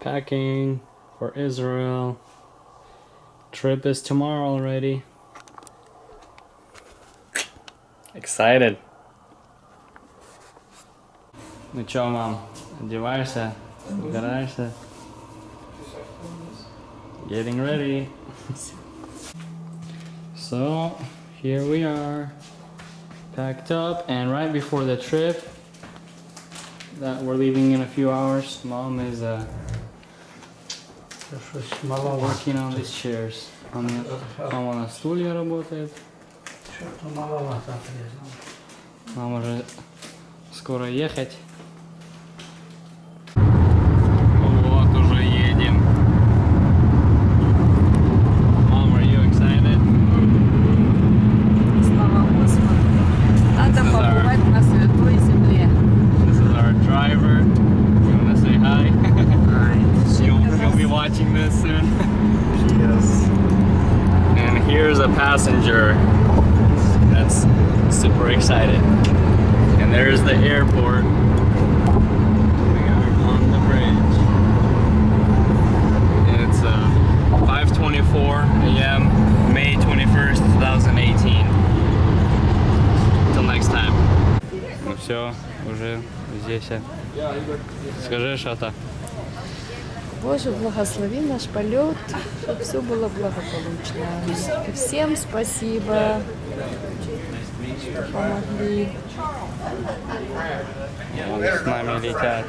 Packing for Israel. Trip is tomorrow already. Excited. Ну чё, мам, одеваешься? Собираешься? Getting ready. So, here we are. Packed up, and right before the trip that we're leaving in a few hours, Mom is working on these chairs. Мама на стулья работает. Что-то маловато отрезал. Нам уже скоро ехать. Вот, уже едем. Mom, are you excited? Слава Господу. Надо побывать на Святой Земле. This is our driver. You wanna say hi? You'll be watching this soon. Yes. And here's a passenger that's super excited. And there's the airport. We are on the bridge. It's 5:24 a.m. May 21st, 2018. Till next time. Ну все, уже здесь. Скажи что-то. Боже, благослови наш полет, чтобы все было благополучно. И всем спасибо, что помогли. Вон с нами летят.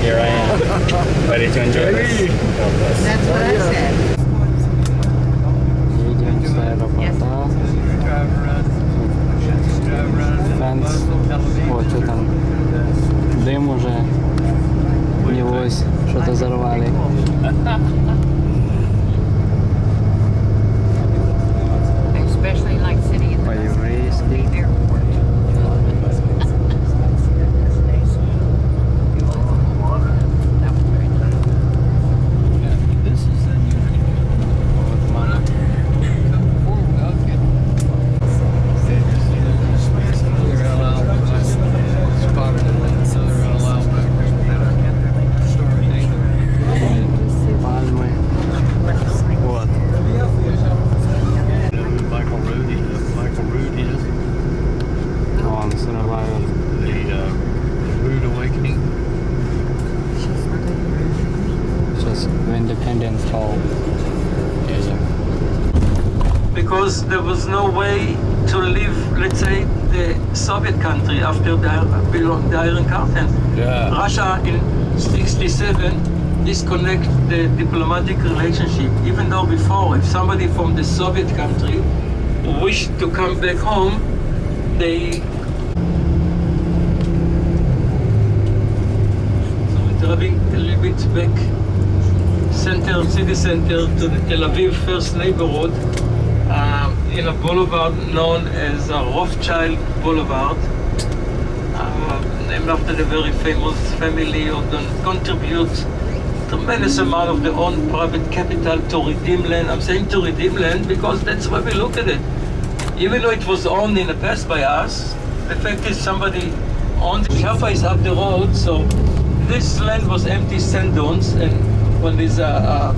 Here I am, ready to enjoy this. That's what I said. Едем с аэропорта. Фэнс. Вот что там. Дым уже. Небось, что-то взорвали. Especially like sitting in the По-еврейски. airport. Independence Hall. Because there was no way to leave, let's say, the Soviet country after the Iron Curtain. Yeah. Russia in '67 disconnect the diplomatic relationship, even though before, if somebody from the Soviet country wished to come back home, they driving a little bit back city center to the Tel Aviv first neighborhood in a boulevard known as Rothschild Boulevard, named after the very famous family who contribute tremendous amount of their own private capital to redeem land. I'm saying to redeem land because that's why we look at it. Even though it was owned in the past by us, the fact is somebody owned it. Jaffa is up the road, so this land was empty sand dunes, and when there's the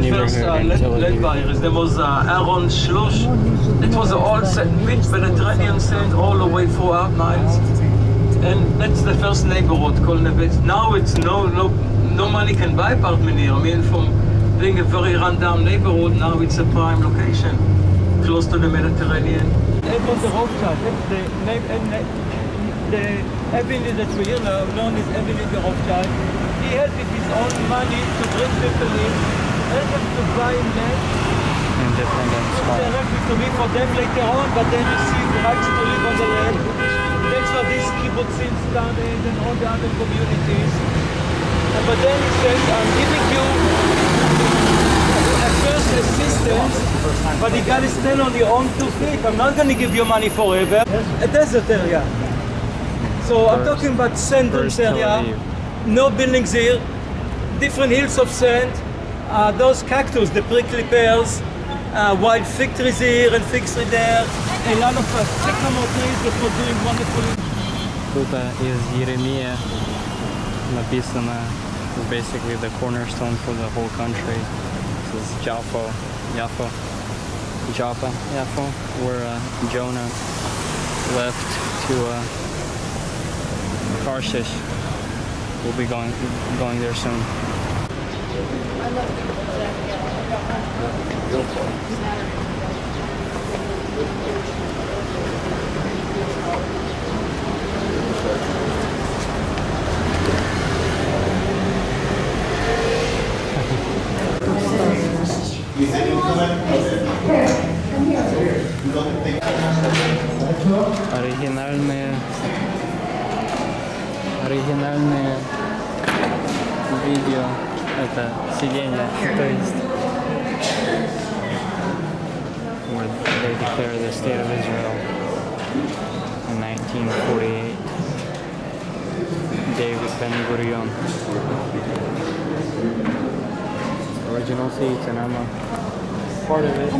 first land buyers, there was Aaron Shlosh. It was all Mediterranean sand all the way throughout Niles, and that's the first neighborhood called Nevet. Now it's no money can buy apartment here. I mean, from being a very rundown neighborhood, now it's a prime location, close to the Mediterranean. It was the Rothschild. The avenue that we here now, known as Avenue de Rothschild. He had with his own money to bring people in, help them to buy land. Independent spot. They have to live for them later on, but then you see the rights to live on the land. That's what these kibbutzim started and all the other communities. But then he said, I'm giving you at first assistance, but you gotta stand on your own 2 feet. I'm not gonna give you money forever. A desert area. So I'm talking about sand dunes area, no buildings here, different hills of sand, those cactus, the prickly pears, wild fig trees here and fig tree there, a lot of sycamore trees that were doing wonderful. Тут из Еремия написано basically the cornerstone for the whole country. This is Jaffa, where Jonah left to Tarshish. We'll be going there soon. Оригинальное видео, это сиденье, то есть where they declared the state of Israel in 1948. David Ben-Gurion. Original seats, and I'm a part of it.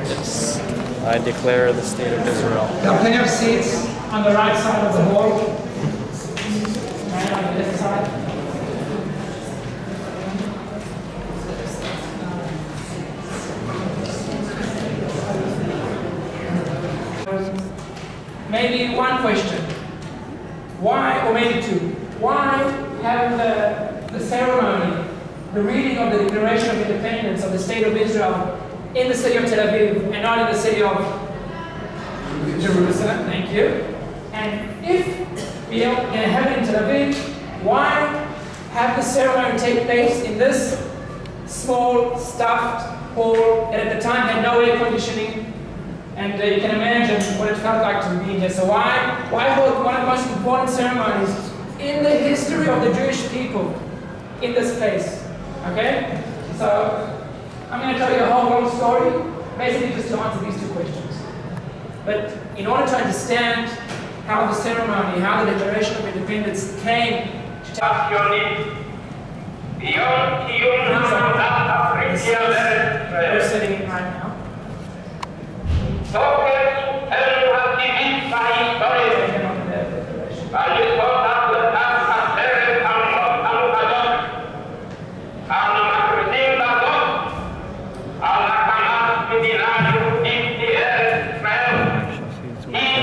Yes, I declare the state of Israel. There are plenty of seats on the right side of the hall, and on the left side. Maybe one question. Why, or maybe two, why have the ceremony, the reading of the Declaration of Independence of the State of Israel in the city of Tel Aviv and not in the city of Jerusalem? Thank you. And if we are going to have it in Tel Aviv, why have the ceremony take place in this small, stuffed hall that at the time had no air conditioning? And you can imagine what it felt like to be here. So why hold one of the most important ceremonies in the history of the Jewish people in this place? Okay? So I'm going to tell you a whole long story, basically just to answer these two questions. But in order to understand how the ceremony, how the Declaration of Independence came to tell we're sitting in right now.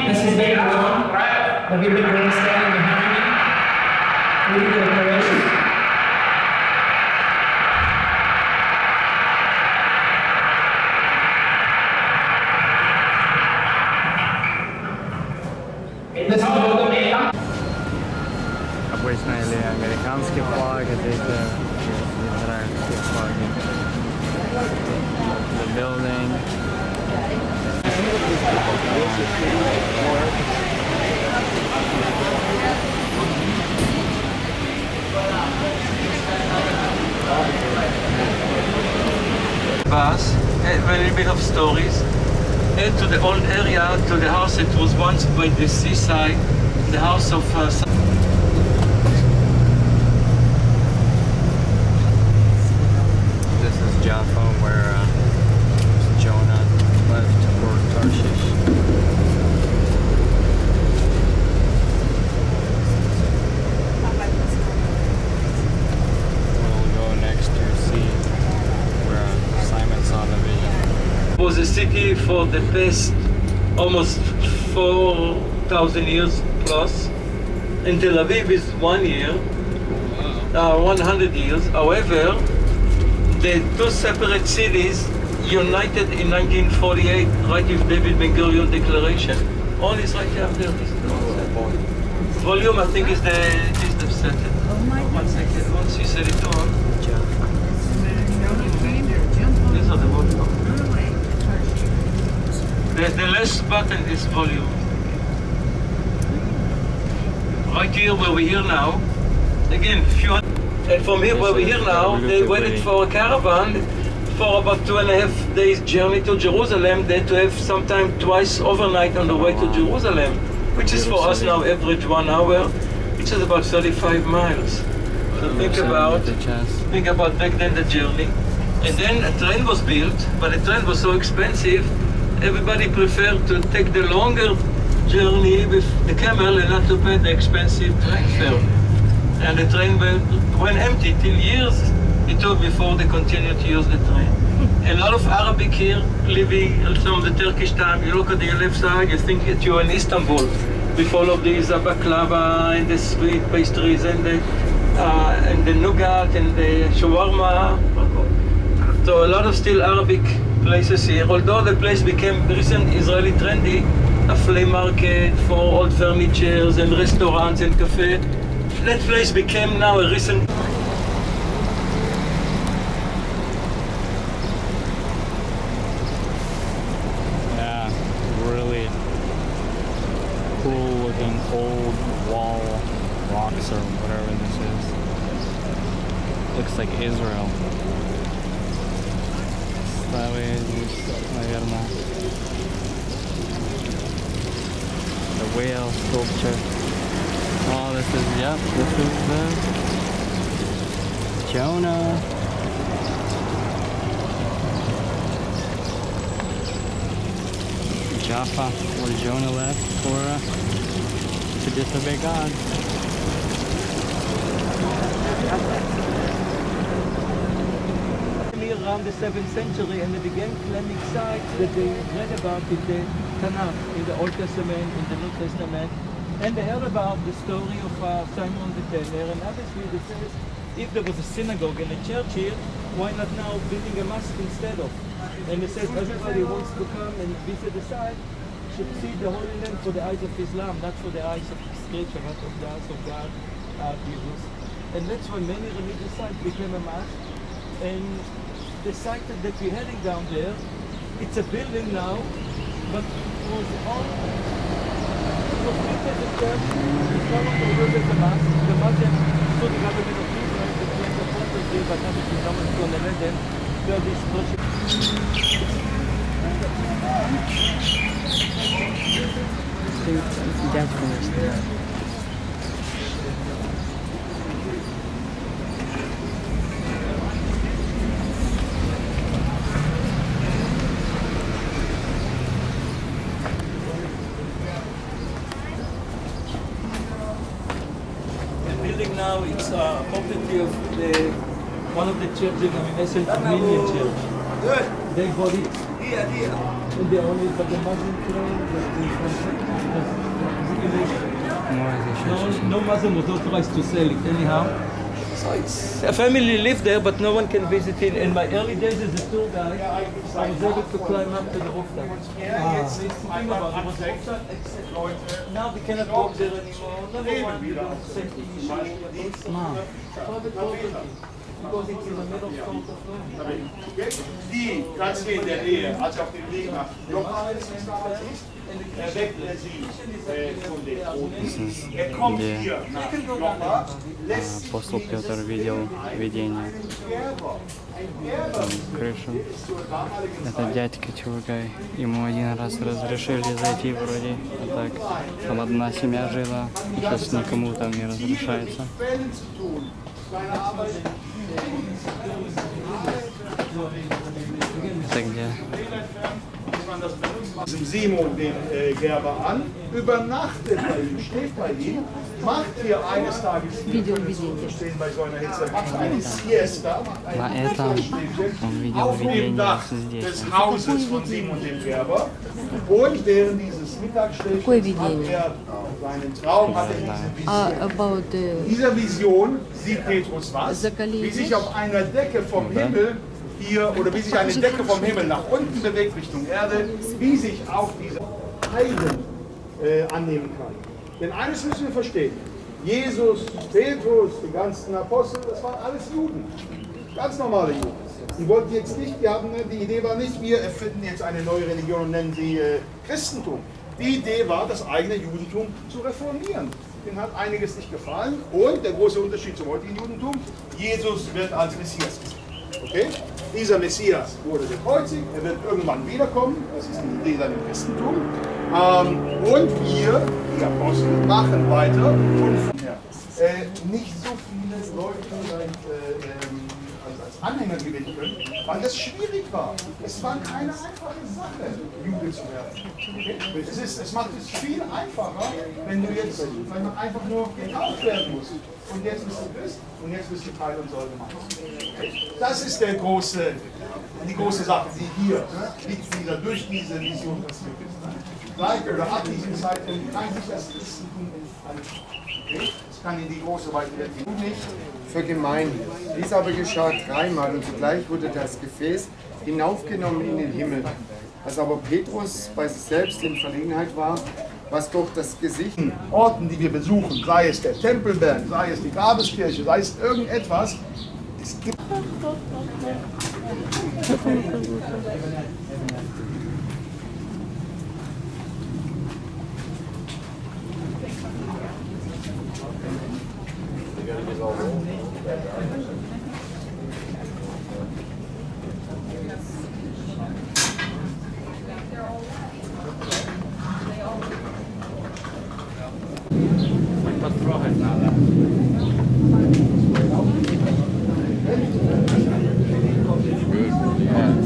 This is David Long, that we've been really standing behind me, reading the declaration. Обычно или американский флаг, это израильские флаги. The building. Bus, a little bit of stories. Head to the old area, to the house that was once by the seaside, the house of This is Jaffa, where Jonah left for Tarshish. We'll go next to see where Simon saw the vision. was a city for the past almost 4,000 years plus. And Tel Aviv is 1 year, 100 years. However, the two separate cities united in 1948, right with David Ben-Gurion Declaration. All is right there. Volume, I think, is the setting. One second, once you set it on. These are the volume. The last button is volume. Right here where we're here now, again, and from here where we're here now, they waited for a caravan for about 2.5 days journey to Jerusalem. They had to have sometime twice overnight on the way to Jerusalem, which is for us now average 1 hour, which is about 35 miles. So think about back then the journey. And then a train was built, but the train was so expensive, everybody preferred to take the longer journey with the camel and not to pay the expensive train fare. And the train went empty till years it took before they continued to use the train. A lot of Arabic here living from the Turkish time. You look at the left side, you think that you're in Istanbul with all of these baklava and the sweet pastries and the nougat and the shawarma. So a lot of still Arabic places here, although the place became recent Israeli trendy, a flea market for old furnitures and restaurants and cafe. That place became now a recent. Yeah, really cool looking old wall rocks or whatever this is. Looks like Israel. The whale sculpture. Oh, this is the Jonah. Jaffa, where Jonah left to disobey God. Around the 7th century, and they began claiming sites that they read about in the Tanakh, in the Old Testament, in the New Testament, and they heard about the story of Simon the Tanner, and obviously they says, if there was a synagogue and a church here, why not now building a mosque instead of? And they said everybody wants to come and visit the site should see the Holy Land for the eyes of Islam, not for the eyes of Scripture, not of the eyes of God, Jesus. And that's why many religious sites became a mosque. And the site that we're heading down there, it's a building now, but it was all built as a church. It's no longer built as a mosque. The Muslim, so the government of Israel declared the property, but obviously no one's going to let them build this worship. Definitely. Now it's property of one of the churches, I mean, Essence Armenian Church. They bought it. And they own it, but the Muslim no Muslim was authorized to sell it anyhow. So it's a family lived there, but no one can visit it. In my early days as a tour guide, I was able to climb up to the rooftop. Now we cannot walk there anymore. Number one, safety issue. Private property. Die ganz hier in der Nähe, also auf dem Weg nach Johannes, erweckt er sie von den Toten. Er kommt hier nach Johanna, lässt sich Апостол Петр видел видение, крышу. Это дядька чувака, ему один раз разрешили зайти вроде, а так там одна семья жила, сейчас никому там не разрешается. Это где? Simon den Gerber an, übernachtet bei ihm, steht bei ihm, macht hier eines Tages stehen bei so einer Hitze, macht eine Siesta auf dem Dach des Hauses von Simon dem Gerber und während dieses Mittagsstillchens hat er seinen Traum, hat er diese Vision. Dieser Vision sieht Petrus was? Wie sich auf einer Decke vom Himmel hier, oder wie sich eine Decke vom Himmel nach unten bewegt Richtung Erde, wie sich auf diese Heiden annehmen kann. Denn eines müssen wir verstehen, Jesus, Petrus, die ganzen Apostel, das waren alles Juden, ganz normale Juden. Die wollten jetzt nicht, die Idee war nicht, wir erfinden jetzt eine neue Religion und nennen sie Christentum. Die Idee war, das eigene Judentum zu reformieren. Denen hat einiges nicht gefallen und der große Unterschied zum heutigen Judentum, Jesus wird als Messias gesehen. Okay? Dieser Messias wurde gekreuzigt, er wird irgendwann wiederkommen, das ist die Idee dann im Christentum. Und wir, die Apostel, machen weiter und nicht so viele Leute als Anhänger gewinnen können, weil das schwierig war. Es war keine einfache Sache, Jude zu werden. Okay? Es macht es viel einfacher, wenn du jetzt einfach nur getauft werden musst. Und jetzt bist du Christ und jetzt bist du Teil unserer Gemeinde. Das ist die große Sache, die hier liegt, durch diese Vision passiert ist. Seit oder ab diesem Zeitpunkt kann sich das Christentum entfalten. Es kann in die große Weite der nicht für Gemeinden. Dies aber geschah dreimal und zugleich wurde das Gefäß hinaufgenommen in den Himmel. Als aber Petrus bei sich selbst in Verlegenheit war, was durch das Gesicht. Orten, die wir besuchen, sei es der Tempelberg, sei es die Grabeskirche, sei es irgendetwas, es gibt.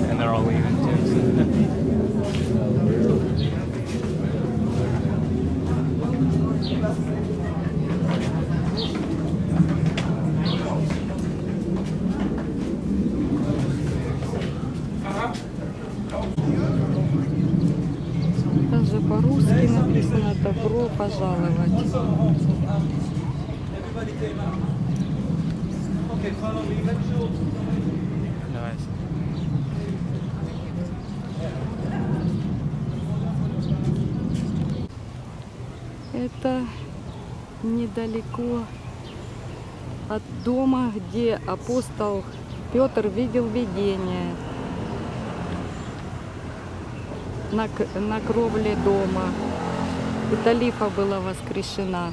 And they're all leaving too. Даже по-русски написано «добро пожаловать». Давай. Это недалеко от дома, где апостол Петр видел видение. На кровле дома. И Талифа была воскрешена.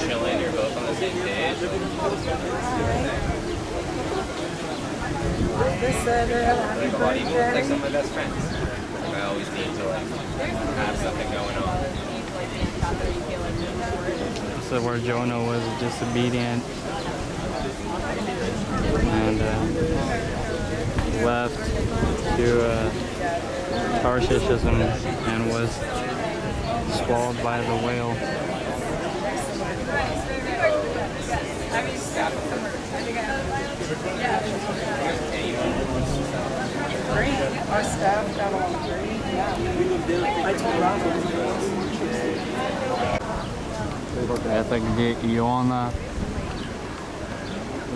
Chilling, you're both on the same page. Like a buddy move, like some of my best friends. I always need to have something going on. So where Jonah was disobedient and left to Tarshish and was swallowed by the whale. Our staff got along great. Yeah. I told Robert. Это где Иона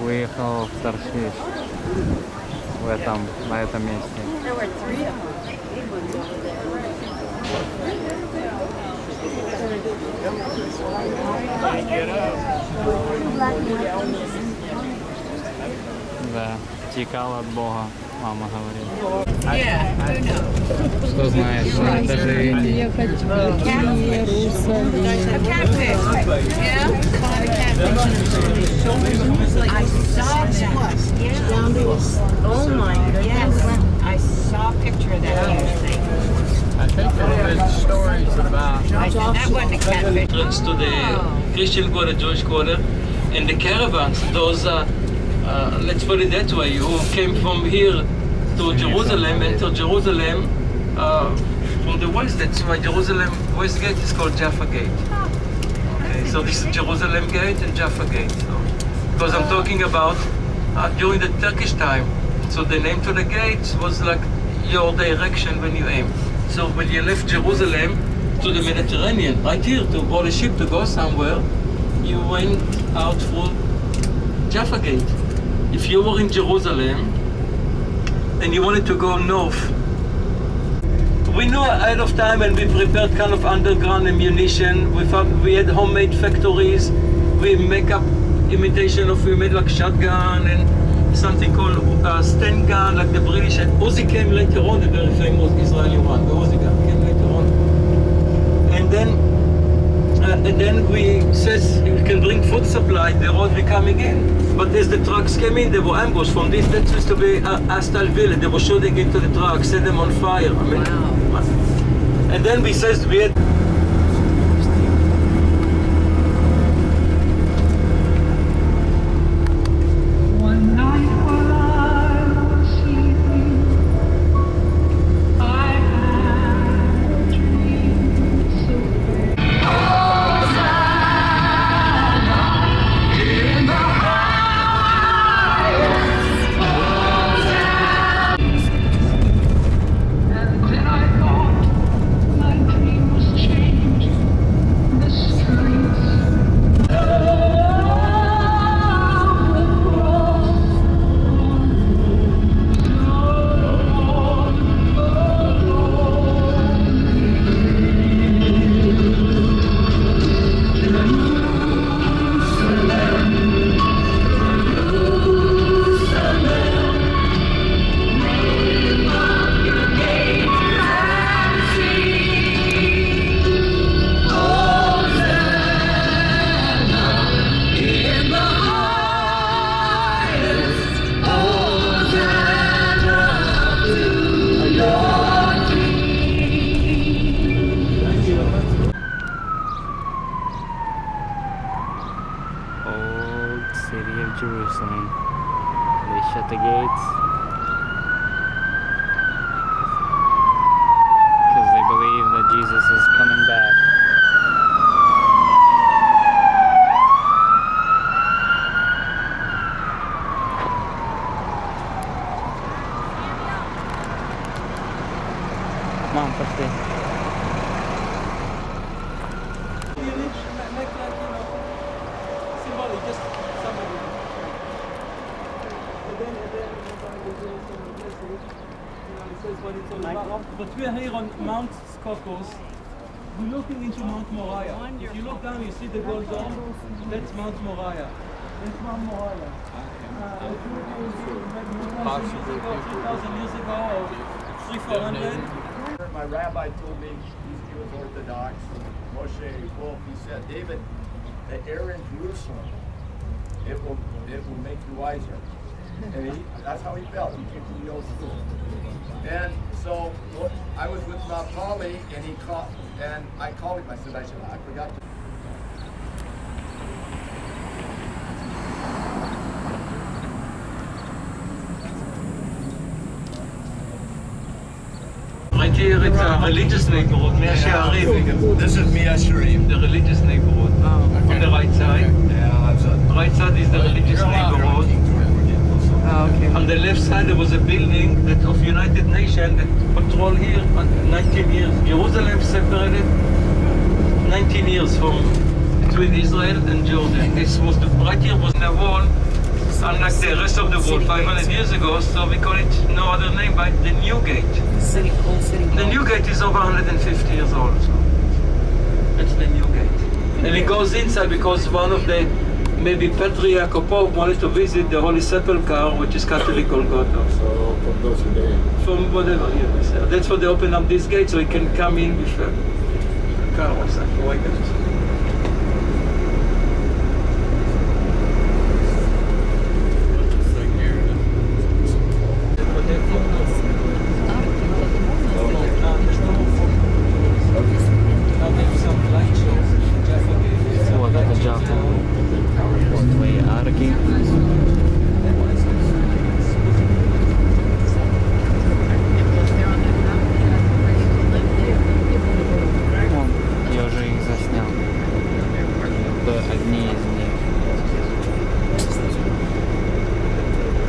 выехал в Таршиш. На этом месте. There were 3 of them. Да, текал от Бога, мама говорит. Yeah, who knows? Что знаешь? Это же эти. A catfish. Yeah? I saw oh my yes. I saw a picture of that yesterday. I think there are stories about. I said that wasn't a catfish. Entrance to the Christian quarter, Jewish quarter, and the caravans, those, let's put it that way, who came from here to Jerusalem, entered Jerusalem from the west. That's why Jerusalem West Gate is called Jaffa Gate. Okay, so this is Jerusalem Gate and Jaffa Gate. So, because I'm talking about during the Turkish time, so the name to the gate was like your direction when you aim. So when you left Jerusalem to the Mediterranean, right here, to board a ship to go somewhere, you went out through Jaffa Gate. If you were in Jerusalem and you wanted to go north, we knew ahead of time and we prepared kind of underground ammunition. We had homemade factories. We make up imitation of, we made like shotgun and something called Sten gun, like the British. And Uzi came later on, the very famous Israeli one. The Uzi gun came later on. And then we says we can bring food supply. The road be coming in, but as the trucks came in, they were ambushed from this. That used to be a hostile village. They were shooting into the trucks, set them on fire. I mean, wow. And then we says we had. Jerusalem. They shut the gates because they believe that Jesus is coming back. Mom, пошли. But we are here on Mount Skokos. We're looking into Mount Moriah. If you look down, you see the gold dome. That's Mount Moriah. That's Mount Moriah. 3,000 years ago, or 300-400. My rabbi told me, he was Orthodox, Moshe Wolf, he said, David, the air in Jerusalem, it will make you wiser. And that's how he felt. He came from the old school. And so I was with Mount Polly, and I called him. I said, I forgot to. Right here, it's a religious neighborhood, Mea Shearim. This is Mea Shearim. The religious neighborhood. On the right side. The right side is the religious neighborhood. On the left side there was a building that of United Nations that patrol here for 19 years. Jerusalem separated 19 years from between Israel and Jordan. This was right here was the wall, unlike the rest of the wall 500 years ago, so we call it no other name but the New Gate. The New Gate is over 150 years old. So that's the New Gate. And it goes inside because one of the maybe Patriarch or Pope wanted to visit the Holy Sepulchre, which is Catholic Golgotha. So from those days. From whatever, yes. That's why they open up this gate so he can come in with a car or something like that.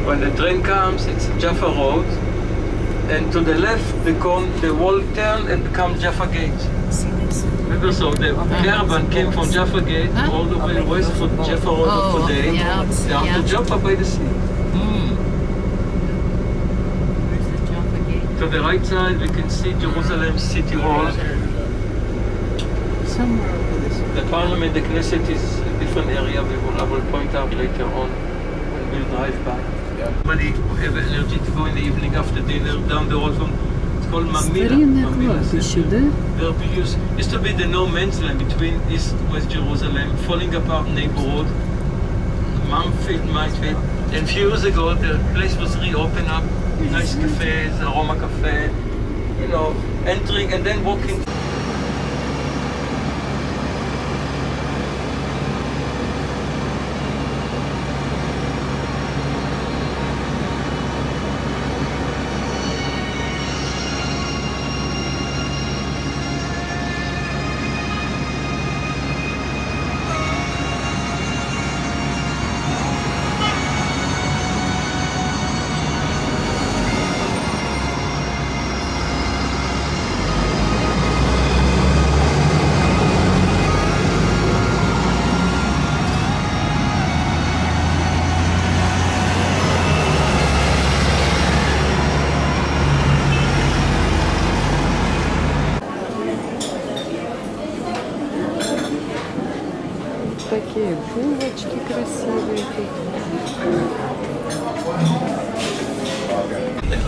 When the train comes, it's Jaffa Road, and to the left, the wall turn and becomes Jaffa Gate. Remember, so the caravan came from Jaffa Gate all the way west for Jaffa Road of today, down to Jaffa by the sea. To the right side, we can see Jerusalem City Hall. The Parliament, the Knesset is a different area. I will point out later on when we'll drive by. Somebody who have energy to go in the evening after dinner down the road from, it's called Mamila. Used to be the no man's land between East West Jerusalem, falling apart neighborhood, Mumfield, Maidfield. And a few years ago, the place was reopened up, nice cafes, Aroma Cafe, you know, entering and then walking. Такие булочки красивые тут.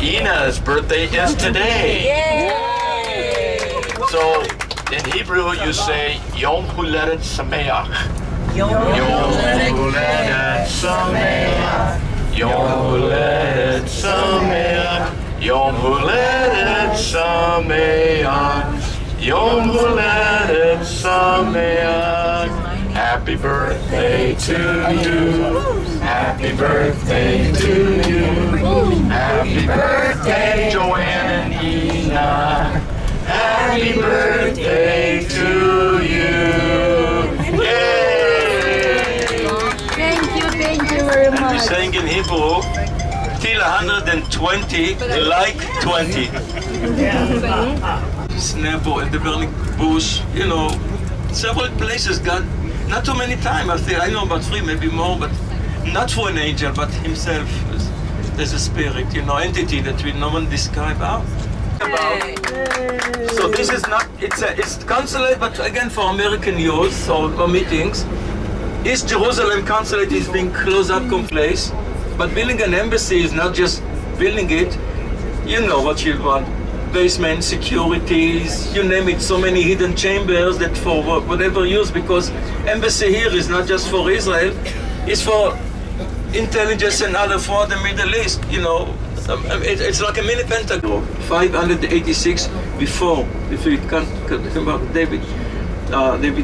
Ina's birthday is today. So in Hebrew you say Yom Huledet Sameach. Yom Huledet Sameach. Yom Huledet Sameach. Yom Huledet Sameach. Yom Huledet Sameach. Happy birthday to you. Happy birthday to you. Happy birthday, Joanne and Ina. Happy birthday to you. Yay! Thank you very much. We're saying in Hebrew, till 120, like 20. Snapple and the burning bush, you know, several places got. Not too many times, I know about 3, maybe more, but not for an angel, but himself. There's a spirit, you know, entity that we no one describe out. So this is not, it's consulate, but again for American use or meetings. East Jerusalem consulate is being closed up complete, but building an embassy is not just building it, you know what you want. Basement, securities, you name it, so many hidden chambers that for whatever use, because embassy here is not just for Israel, it's for intelligence and other for the Middle East, you know. It's like a mini Pentagon. 586 before you can't about David,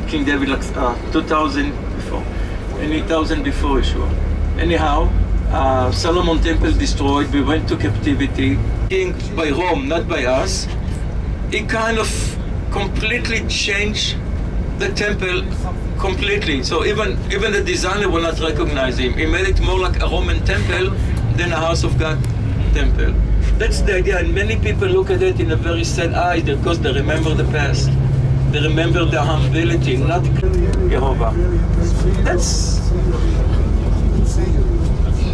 King David, like 2000 before, any 1000 before Yeshua. Anyhow, Solomon temple destroyed, we went to captivity. King by Rome, not by us. He kind of completely changed the temple completely. So even the designer will not recognize him. He made it more like a Roman temple than a house of God temple. That's the idea, and many people look at it in a very sad eye because they remember the past. They remember their humility, not Jehovah. That's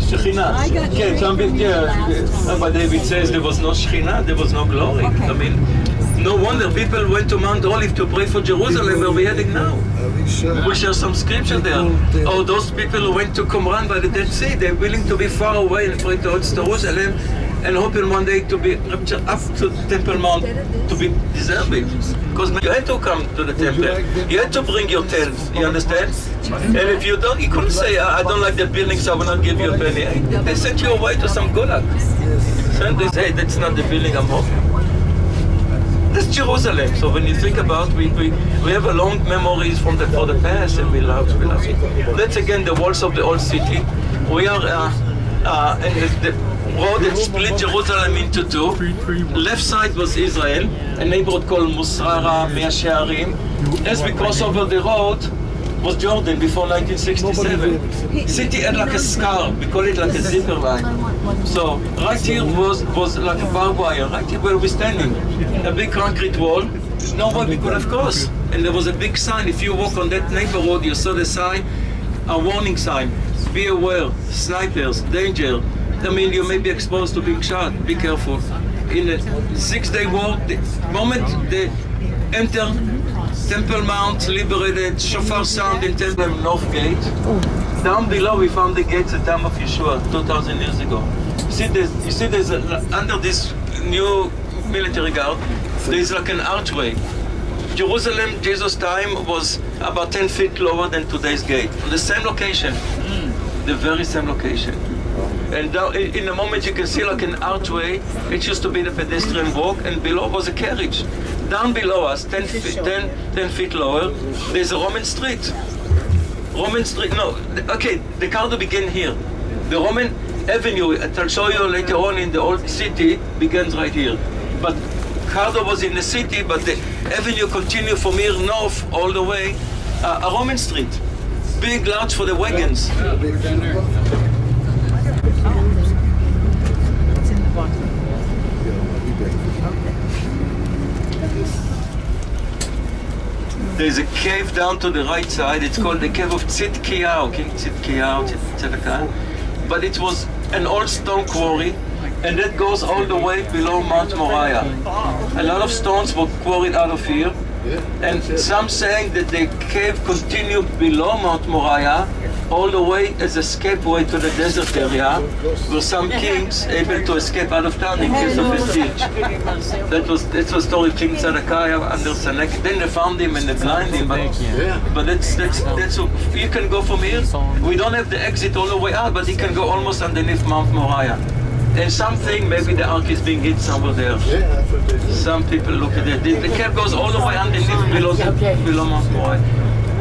Shekhinah. Yeah, some people, but David says there was no Shekhinah, there was no glory. I mean, no wonder people went to Mount Olive to pray for Jerusalem, where we're heading now. We share some scripture there. Or those people who went to Qumran by the Dead Sea, they're willing to be far away and pray towards Jerusalem and hoping one day to be raptured up to Temple Mount to be deserving. Because you had to come to the temple. You had to bring your tent, you understand? And if you don't, you couldn't say, I don't like the building, so I will not give you a penny. They sent you away to some gulag. So they say, that's not the building I'm hoping. That's Jerusalem. So when you think about, we have a long memories for the past, and we love it. That's again the walls of the old city. We are and the road that split Jerusalem into two. Left side was Israel, a neighborhood called Musrara, Mea Shearim. As we cross over the road was Jordan before 1967. City had like a scar. We call it like a zipper line. So right here was like a barbed wire, right here where we're standing. A big concrete wall, nobody could have crossed. And there was a big sign. If you walk on that neighborhood, you saw the sign, a warning sign. Be aware, snipers, danger. I mean, you may be exposed to being shot, be careful. In a 6-day war, the moment they enter Temple Mount, liberated, shofar sound in Temple North Gate. Down below we found the gates at the time of Yeshua, 2,000 years ago. You see there's under this new military guard, there's like an archway. Jerusalem, Jesus' time, was about 10 feet lower than today's gate. On the same location, the very same location. And down, in a moment you can see like an archway. It used to be the pedestrian walk, and below was a carriage. Down below us, 10 feet lower, there's a Roman street. Roman street, no, okay, the Cardo began here. The Roman Avenue, I'll show you later on in the old city, begins right here. But Cardo was in the city, but the avenue continued from here north all the way, a Roman street. Big, large for the wagons. There's a cave down to the right side. It's called the cave of Tzidkiyahu, King Tzidkiyahu, Tzedekah. But it was an old stone quarry, and that goes all the way below Mount Moriah. A lot of stones were quarried out of here, and some saying that the cave continued below Mount Moriah all the way as a escapeway to the desert area, where some kings able to escape out of town in case of a siege. That's the story of King Zedekiah under Sennacherib. Then they found him and they blinded him. But that's you can go from here. We don't have the exit all the way out, but you can go almost underneath Mount Moriah. And something, maybe the ark is being hit somewhere there. Some people look at it. The cave goes all the way underneath below Mount Moriah.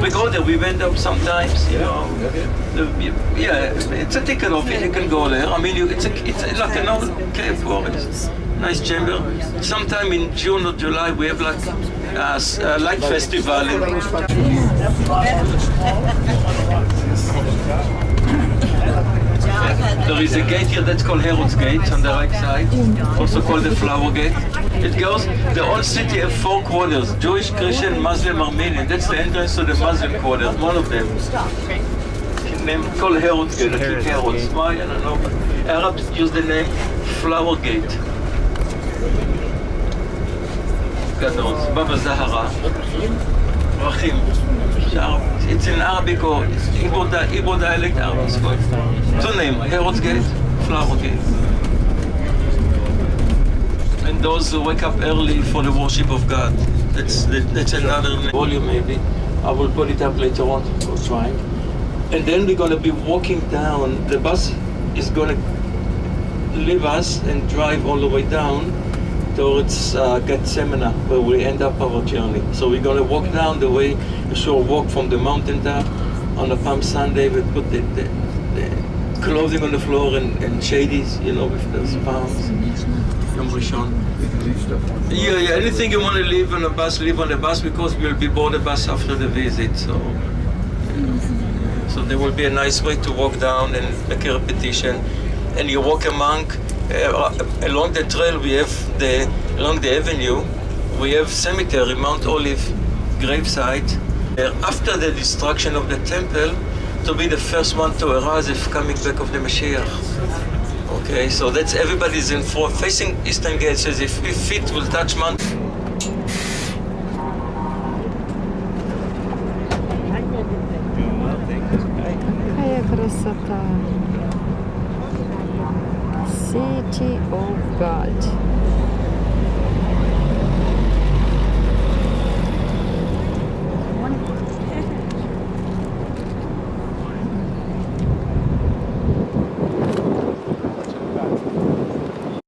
We go there, we went up sometimes, you know. Yeah, it's a ticket off it, you can go there. I mean, it's like an old cave forest. Nice chamber. Sometime in June or July we have like a light festival. There is a gate here that's called Herod's Gate on the right side, also called the Flower Gate. It goes, the whole city has 4 quarters, Jewish, Christian, Muslim, Armenian. That's the entrance to the Muslim quarter, one of them. Named called Herod's Gate, I think Herod's. Why? I don't know. But Arabs use the name Flower Gate. Gadot, Baba Zahara, Rahim. It's in Arabic or Igbo dialect, Arabic. Two names, Herod's Gate, Flower Gate. And those who wake up early for the worship of God. That's another volume maybe. I will put it up later on, we'll try. And then we're going to be walking down. The bus is going to leave us and drive all the way down towards Gethsemane, where we end up our journey. So we're going to walk down the way Yeshua walked from the mountain top. On a Palm Sunday, we put the clothing on the floor and shadies, you know, with those palms. Yom Rishon. Yeah, anything you want to leave on the bus, leave on the bus, because we'll be board the bus after the visit. So, so there will be a nice way to walk down and make a repetition. And you walk along the trail. We have along the avenue, we have cemetery, Mount Olive. gravesite. After the destruction of the temple, to be the first one to arise if coming back of the Mashiach. Okay, so that's everybody's in front, facing Eastern Gate, says if feet will touch Mount. Какая красота! City of God.